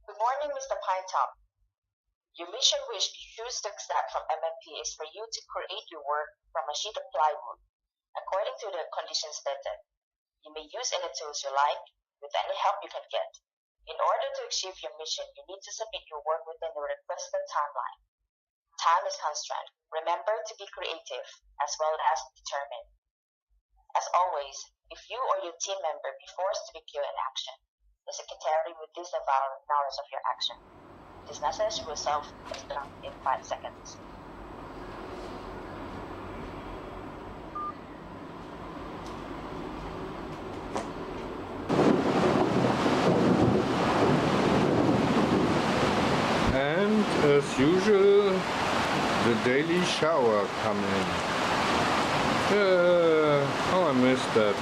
Good morning, Mr. Pinetop. Your mission which you choose to accept from MMP is for you to create your work from a sheet of plywood, according to the conditions stated. You may use any tools you like, with any help you can get. In order to achieve your mission, you need to submit your work within the requested timeline. Time is constraint. Remember to be creative, as well as determined. As always, if you or your team member be forced to be killed in action, the secretary will disavow knowledge of your action. This message will self-destruct in 5 seconds. And as usual, the daily shower come in. Oh, I missed that.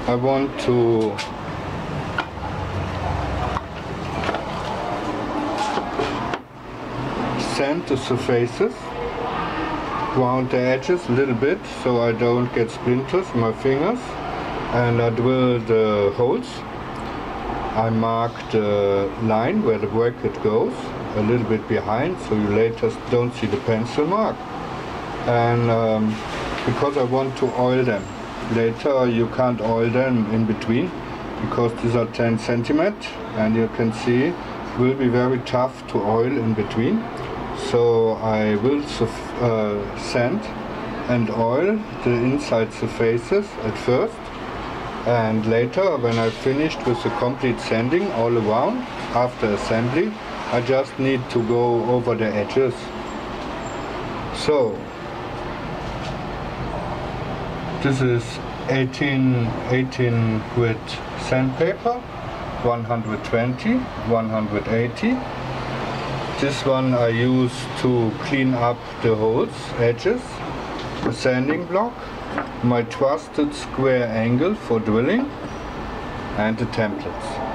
I want to sand the surfaces around the edges a little bit so I don't get splinters in my fingers, and I drill the holes. I mark the line where the bracket goes a little bit behind so you later don't see the pencil mark, and because I want to oil them. Later you can't oil them in between because these are 10 centimeters, and you can see it will be very tough to oil in between. So I will sand and oil the inside surfaces at first, and later when I finished with the complete sanding all around after assembly, I just need to go over the edges. So this is 18 grit sandpaper, 120, 180. This one I use to clean up the holes, edges, a sanding block, my trusted square angle for drilling, and the templates.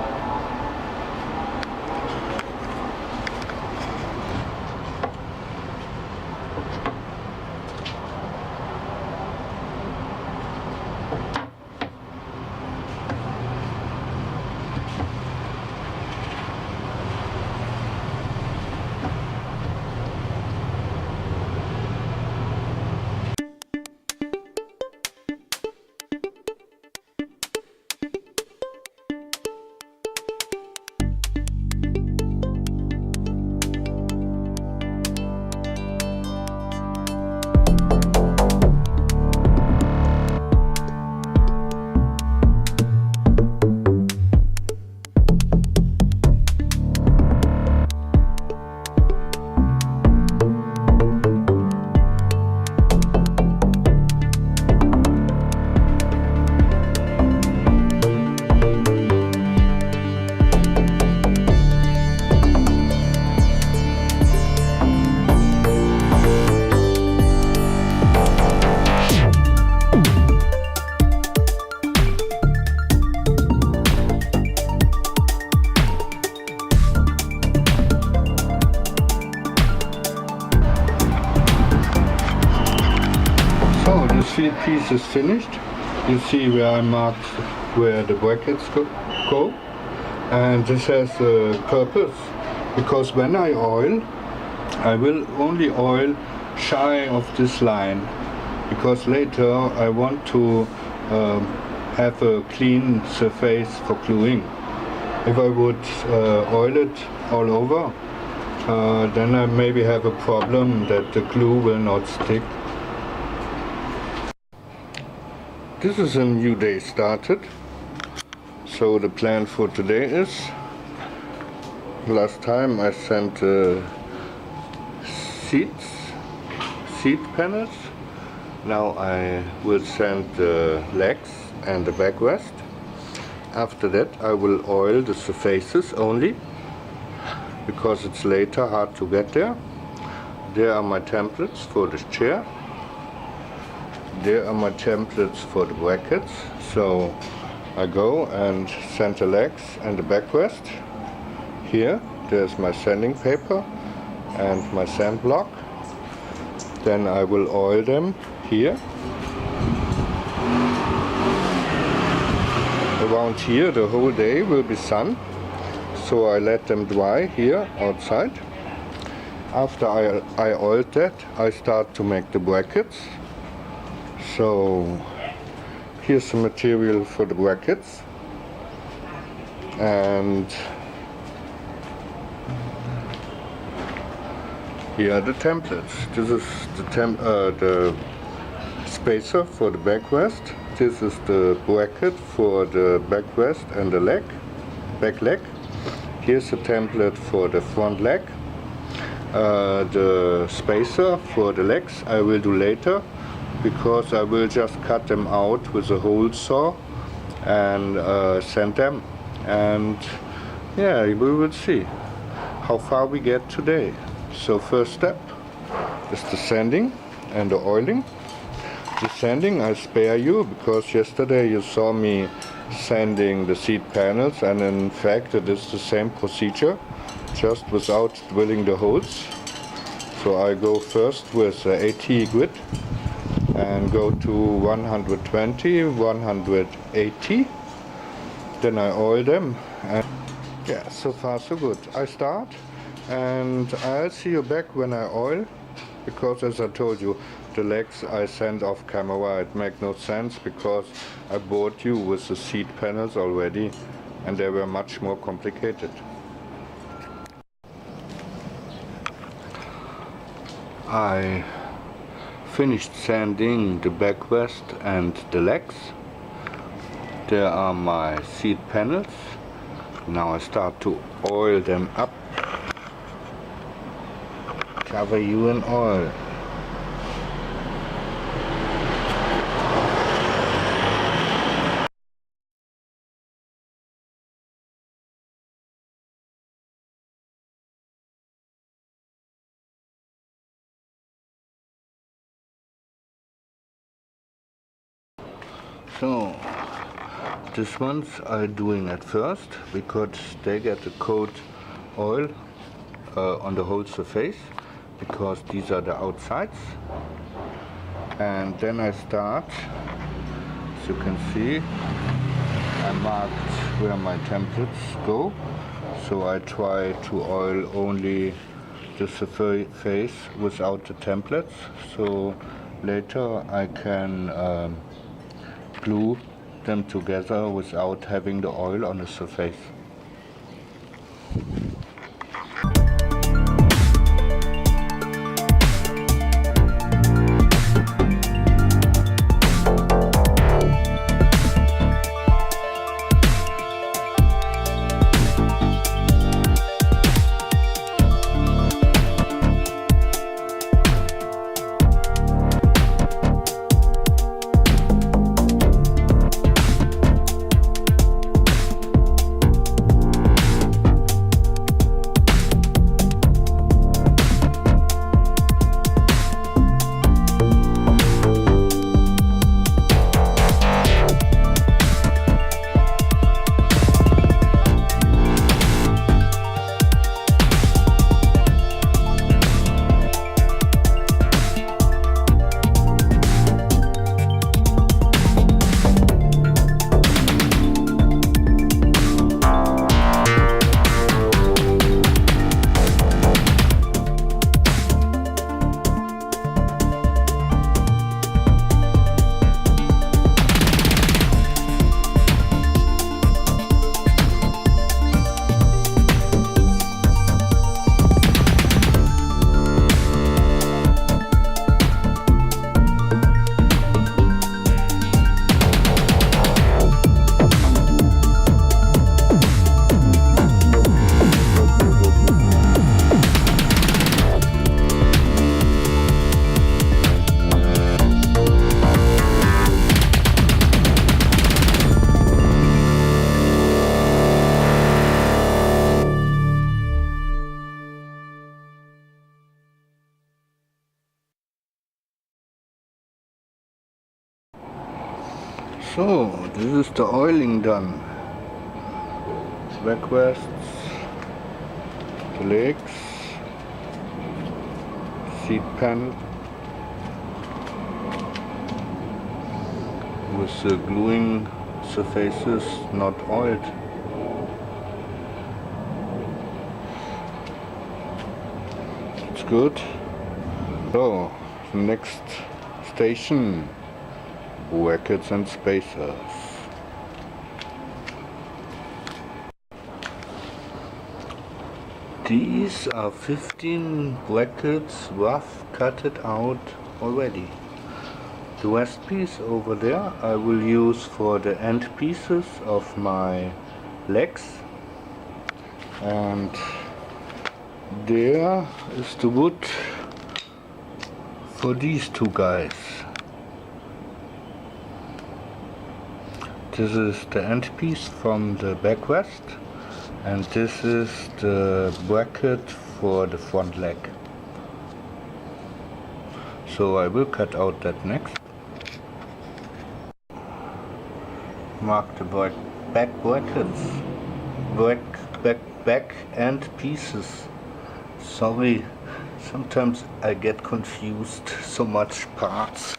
Piece is finished. You see where I marked where the brackets go, and this has a purpose because when I oil, I will only oil shy of this line, because later I want to have a clean surface for gluing. If I would oil it all over, then I maybe have a problem that the glue will not stick. This is a new day started. So the plan for today is, last time I sent seat panels. Now I will send the legs and the backrest. After that I will oil the surfaces only, because it's later hard to get there. There are my templates for the chair. There are my templates for the brackets. So I go and send the legs and the backrest. Here there's my sanding paper and my sand block. Then I will oil them here. Around here the whole day will be sun, so I let them dry here outside. After I oiled that, I start to make the brackets. So here's the material for the brackets, and here are the templates. This is the spacer for the backrest. This is the bracket for the backrest and the back leg. Here's the template for the front leg. The spacer for the legs I will do later, because I will just cut them out with a hole saw and sand them, and yeah, we will see how far we get today. So first step is the sanding and the oiling. The sanding I spare you, because yesterday you saw me sanding the seat panels, and in fact it is the same procedure, just without drilling the holes. So I go first with 80 grit and go to 120, 180. Then I oil them, and yeah, so far so good. I start, and I'll see you back when I oil, because as I told you, the legs I send off camera. It makes no sense, because I bought you with the seat panels already, and they were much more complicated. I finished sanding the backrest and the legs. There are my seat panels. Now I start to oil them up. Cover you in oil. So these ones I'm doing at first, because they get a coat oil on the whole surface, because these are the outsides. And then I start, as you can see, I marked where my templates go, so I try to oil only the surface without the templates, so later I can glue them together without having the oil on the surface. So, this is the oiling done. Backrests, the legs, seat pan with the gluing surfaces not oiled. It's good. So, the next station, brackets and spacers. These are 15 brackets rough cutted out already. The rest piece over there I will use for the end pieces of my legs, and there is the wood for these two guys. This is the end piece from the backrest, and this is the bracket for the front leg. So I will cut out that next. Mark the back brackets, back end pieces. Sorry, sometimes I get confused, so much parts.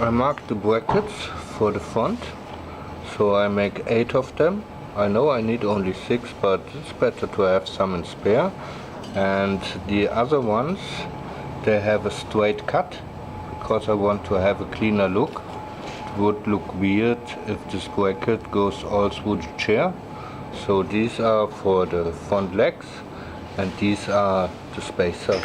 I mark the brackets for the front, so I make 8 of them. I know I need only 6, but it's better to have some in spare. And the other ones, they have a straight cut, because I want to have a cleaner look. It would look weird if this bracket goes all through the chair. So these are for the front legs, and these are the spacers.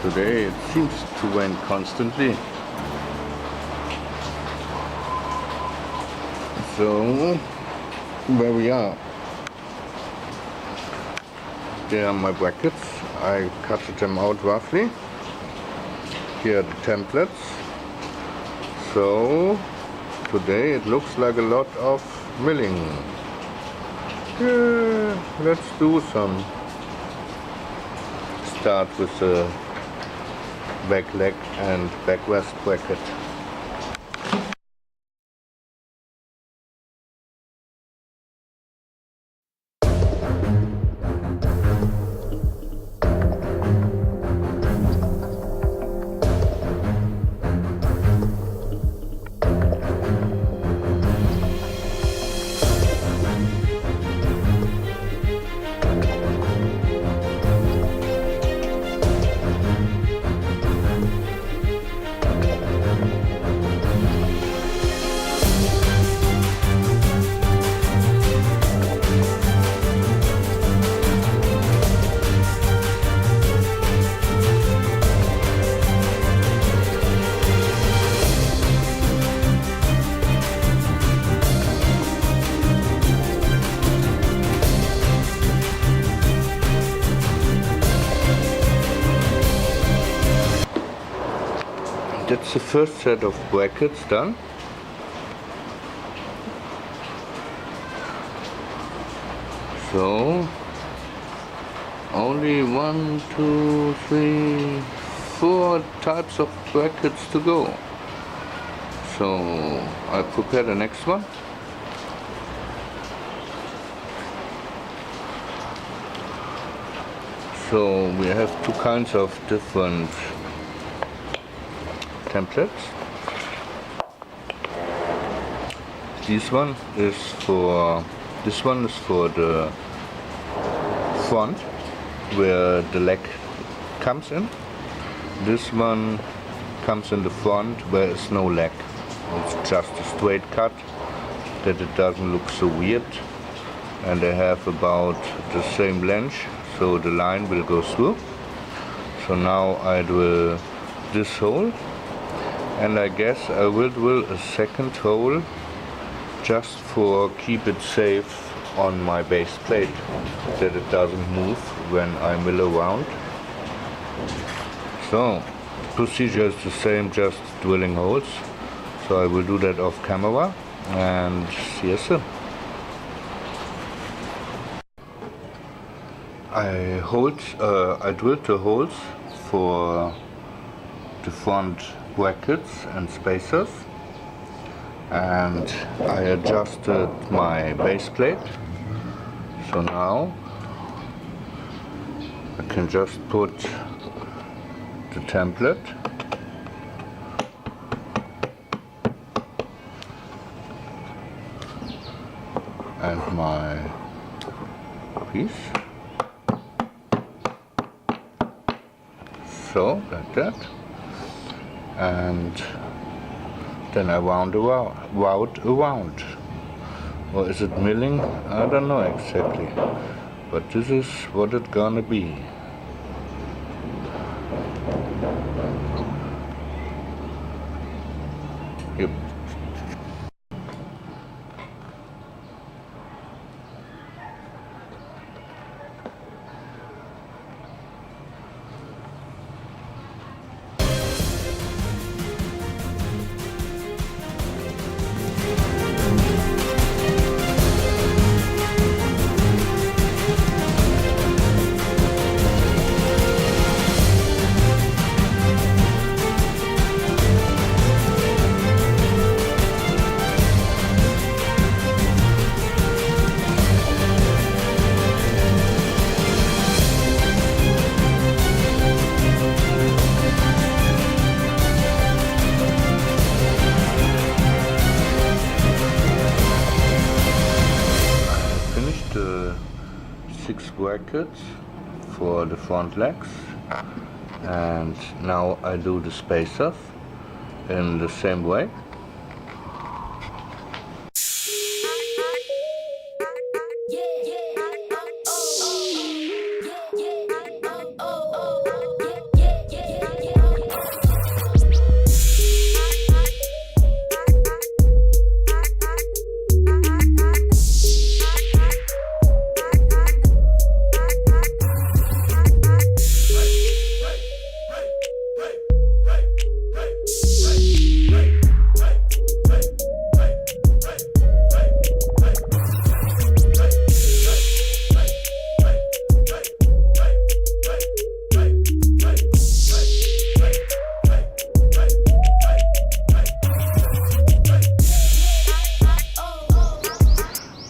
Today it seems to rain constantly. So, where we are. There are my brackets. I cut them out roughly. Here are the templates. So, today it looks like a lot of milling. Yeah, let's do some. Start with the back leg and backrest bracket. That's the first set of brackets done. So only 1, 2, 3, 4 types of brackets to go. So I prepare the next one. So we have two kinds of different templates. This one is for the front where the leg comes in. This one comes in the front where it's no leg. It's just a straight cut that it doesn't look so weird, and they have about the same length, so the line will go through. So now I drill this hole, and I guess I will drill a second hole just for keep it safe on my base plate, that it doesn't move when I mill around. So the procedure is the same, just drilling holes. So I will do that off camera and see you soon. I drilled the holes for the front brackets and spacers, and I adjusted my base plate. So now I can just put the template and my piece, so like that, and then I round around. Or is it milling? I don't know exactly, but this is what it's gonna be. Yep. The 6 brackets for the front legs, and now I do the spacers in the same way.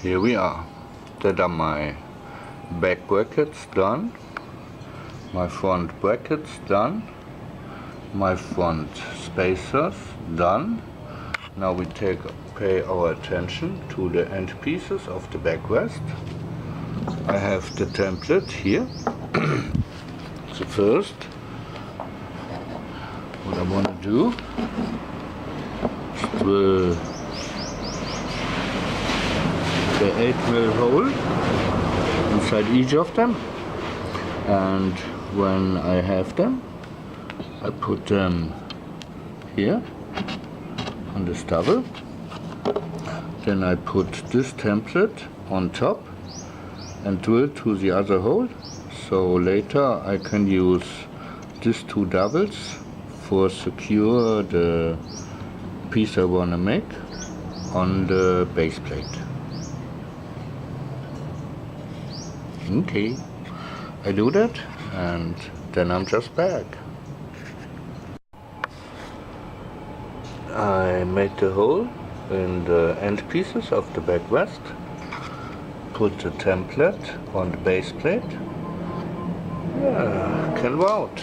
Here we are. That are my back brackets done, my front brackets done, my front spacers done. Now we pay our attention to the end pieces of the backrest. I have the template here. So first, what I want to do is drill the 8mm hole inside each of them, and when I have them, I put them here on the stubble. Then I put this template on top and drill to the other hole, so later I can use these 2 doubles for secure the piece I want to make on the base plate. Okay, I do that and then I'm just back. I made the hole in the end pieces of the backrest, put the template on the base plate. Yeah, can go out.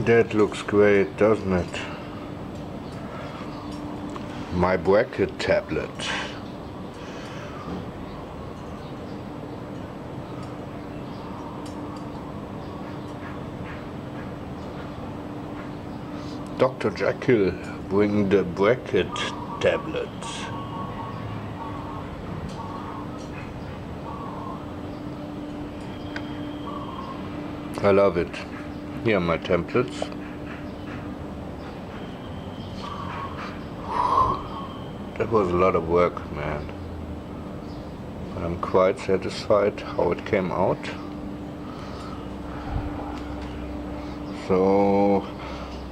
That looks great, doesn't it? My bracket tablet. Dr. Jekyll, bring the bracket tablet. I love it. Here are my templates. That was a lot of work, man. But I'm quite satisfied how it came out. So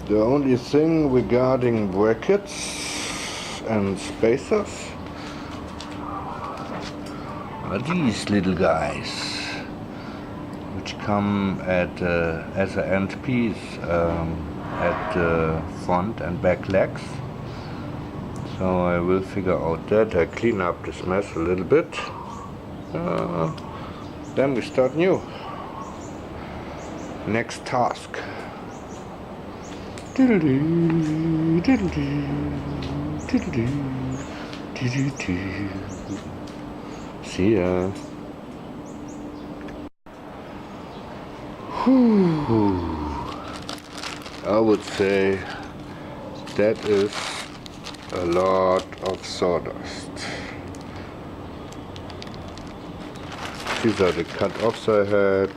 the only thing regarding brackets and spacers are these little guys, which come at as an end piece at the front and back legs. So I will figure out that. I clean up this mess a little bit. Then we start new. Next task. See ya. I would say that is a lot of sawdust. These are the cut-offs I had.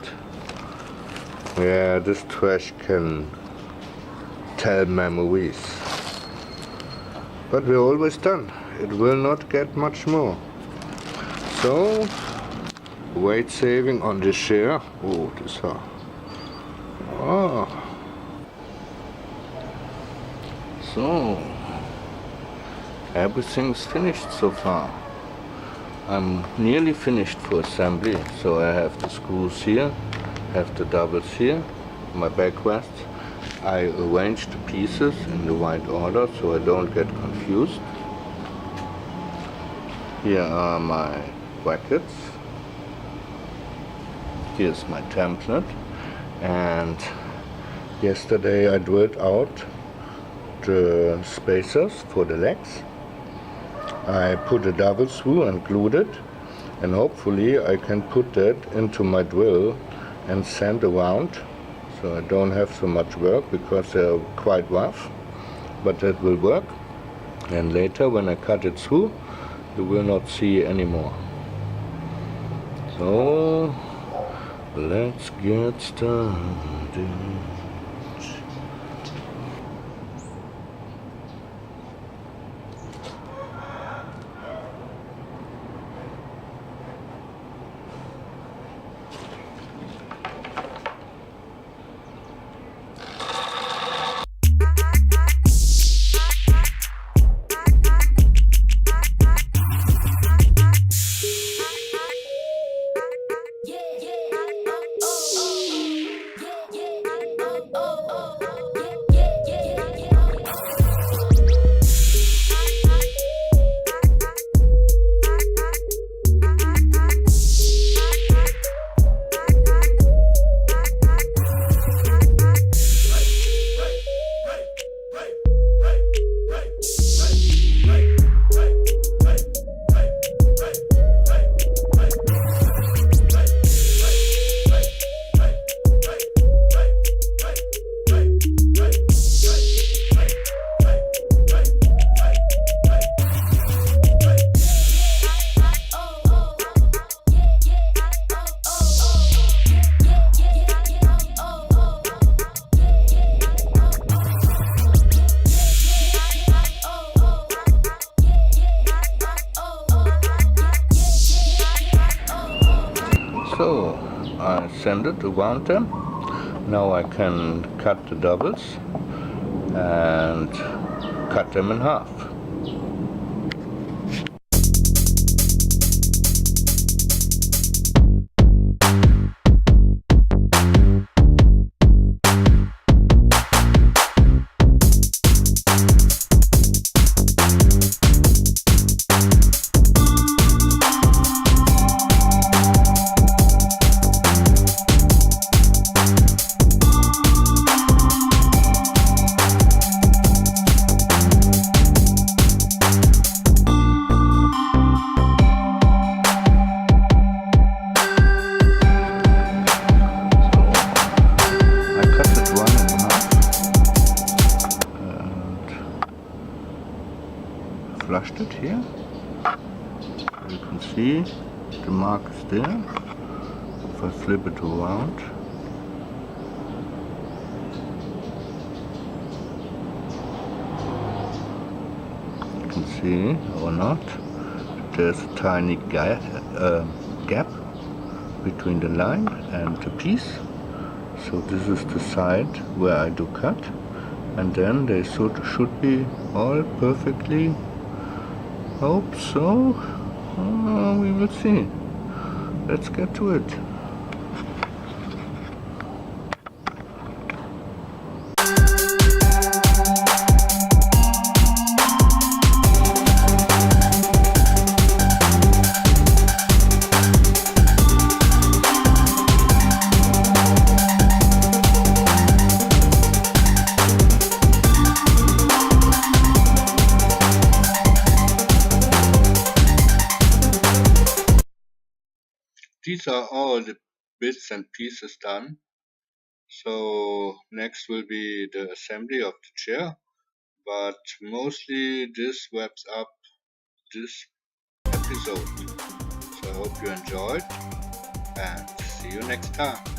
Yeah, this trash can tell memories. But we're always done. It will not get much more. So, weight saving on this chair. Oh, this is so everything's finished so far. I'm nearly finished for assembly, so I have the screws here, have the doubles here, my backrest. I arranged the pieces in the right order so I don't get confused. Here are my brackets. Here's my template. And yesterday I drilled out the spacers for the legs. I put a double screw and glued it, and hopefully I can put that into my drill and sand around, so I don't have so much work because they're quite rough, but that will work. And later when I cut it through, you will not see anymore. So let's get started. So I sanded around them. Now I can cut the doubles and cut them in half. Flushed it here. You can see the mark is there. If I flip it around, you can see or not, there's a tiny gap between the line and the piece. So this is the side where I do cut, and then they should be all perfectly. Hope so. We will see. Let's get to it. These are all the bits and pieces done. So next will be the assembly of the chair, but mostly this wraps up this episode. So I hope you enjoyed and see you next time.